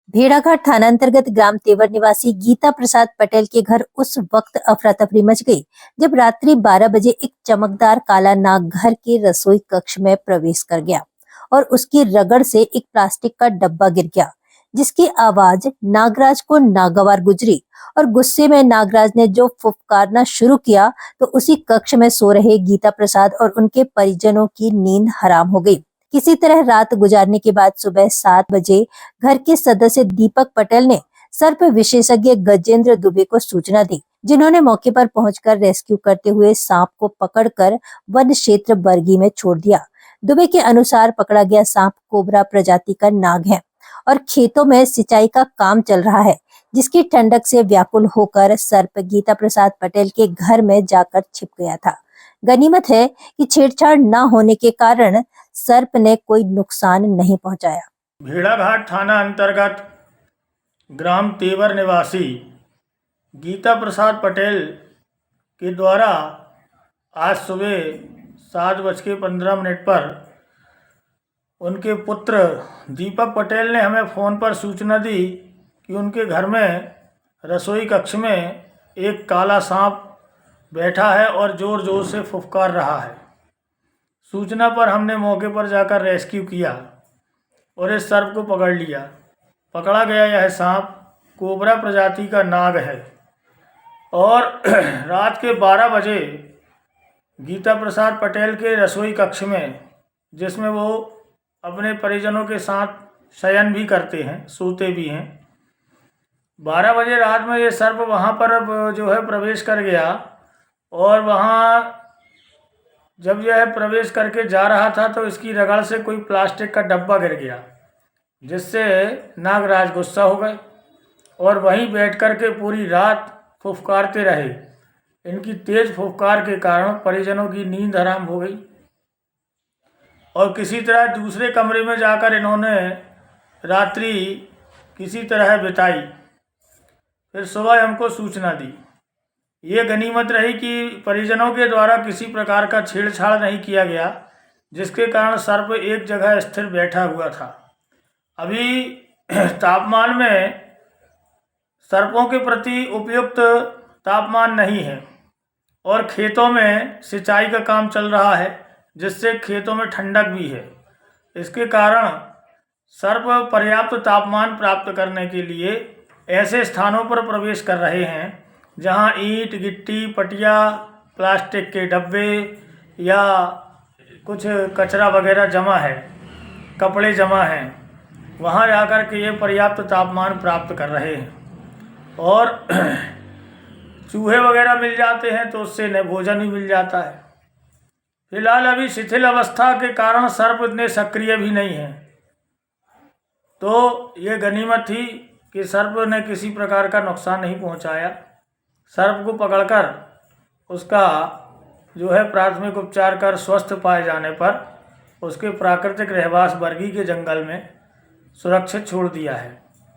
भेड़ाघाट थाना अंतर्गत ग्राम तेवर निवासी गीता प्रसाद पटेल के घर उस वक्त अफरा तफरी मच गई जब रात्रि 12 बजे एक चमकदार काला नाग घर के रसोई कक्ष में प्रवेश कर गया और उसकी रगड़ से एक प्लास्टिक का डब्बा गिर गया, जिसकी आवाज नागराज को नागवार गुजरी। और गुस्से में नागराज ने जो फुफकारना शुरू किया तो उसी कक्ष में सो रहे गीता प्रसाद और उनके परिजनों की नींद हराम हो गई। किसी तरह रात गुजारने के बाद सुबह 7 बजे घर के सदस्य दीपक पटेल ने सर्प विशेषज्ञ गजेंद्र दुबे को सूचना दी, जिन्होंने मौके पर पहुंचकर रेस्क्यू करते हुए सांप को पकड़कर वन क्षेत्र बरगी में छोड़ दिया। दुबे के अनुसार पकड़ा गया सांप कोबरा प्रजाति का नाग है और खेतों में सिंचाई का काम चल रहा है, जिसकी ठंडक से व्याकुल होकर सर्प गीता प्रसाद पटेल के घर में जाकर छिप गया था। गनीमत है कि छेड़छाड़ न होने के कारण सर्प ने कोई नुकसान नहीं पहुंचाया। भेड़ाघाट थाना अंतर्गत ग्राम तेवर निवासी गीता प्रसाद पटेल के द्वारा आज सुबह 7:15 पर उनके पुत्र दीपक पटेल ने हमें फ़ोन पर सूचना दी कि उनके घर में रसोई कक्ष में एक काला सांप बैठा है और ज़ोर ज़ोर से फुफकार रहा है। सूचना पर हमने मौके पर जाकर रेस्क्यू किया और इस सर्प को पकड़ लिया। पकड़ा गया यह सांप कोबरा प्रजाति का नाग है और रात के 12 बजे गीता प्रसाद पटेल के रसोई कक्ष में, जिसमें वो अपने परिजनों के साथ शयन भी करते हैं, सोते भी हैं, 12 बजे रात में ये सर्प वहाँ पर जो है प्रवेश कर गया और वहाँ जब यह प्रवेश करके जा रहा था तो इसकी रगड़ से कोई प्लास्टिक का डब्बा गिर गया, जिससे नागराज गुस्सा हो गए और वहीं बैठ कर के पूरी रात फुफकारते रहे। इनकी तेज फुफकार के कारण परिजनों की नींद हराम हो गई और किसी तरह दूसरे कमरे में जाकर इन्होंने रात्रि किसी तरह बिताई। फिर सुबह हमको सूचना दी। ये गनीमत रही कि परिजनों के द्वारा किसी प्रकार का छेड़छाड़ नहीं किया गया, जिसके कारण सर्प एक जगह स्थिर बैठा हुआ था। अभी तापमान में सर्पों के प्रति उपयुक्त तापमान नहीं है और खेतों में सिंचाई का काम चल रहा है, जिससे खेतों में ठंडक भी है। इसके कारण सर्प पर्याप्त तापमान प्राप्त करने के लिए ऐसे स्थानों पर प्रवेश कर रहे हैं जहां ईंट, गिट्टी, पटिया, प्लास्टिक के डब्बे या कुछ कचरा वगैरह जमा है, कपड़े जमा हैं, वहां जाकर के ये पर्याप्त तापमान प्राप्त कर रहे हैं और चूहे वगैरह मिल जाते हैं तो उससे न भोजन भी मिल जाता है। फिलहाल अभी शिथिल अवस्था के कारण सर्प इतने सक्रिय भी नहीं हैं, तो ये गनीमत थी कि सर्प ने किसी प्रकार का नुकसान नहीं पहुंचाया। सर्प को पकड़कर उसका जो है प्राथमिक उपचार कर स्वस्थ पाए जाने पर उसके प्राकृतिक रहवास बरगी के जंगल में सुरक्षित छोड़ दिया है।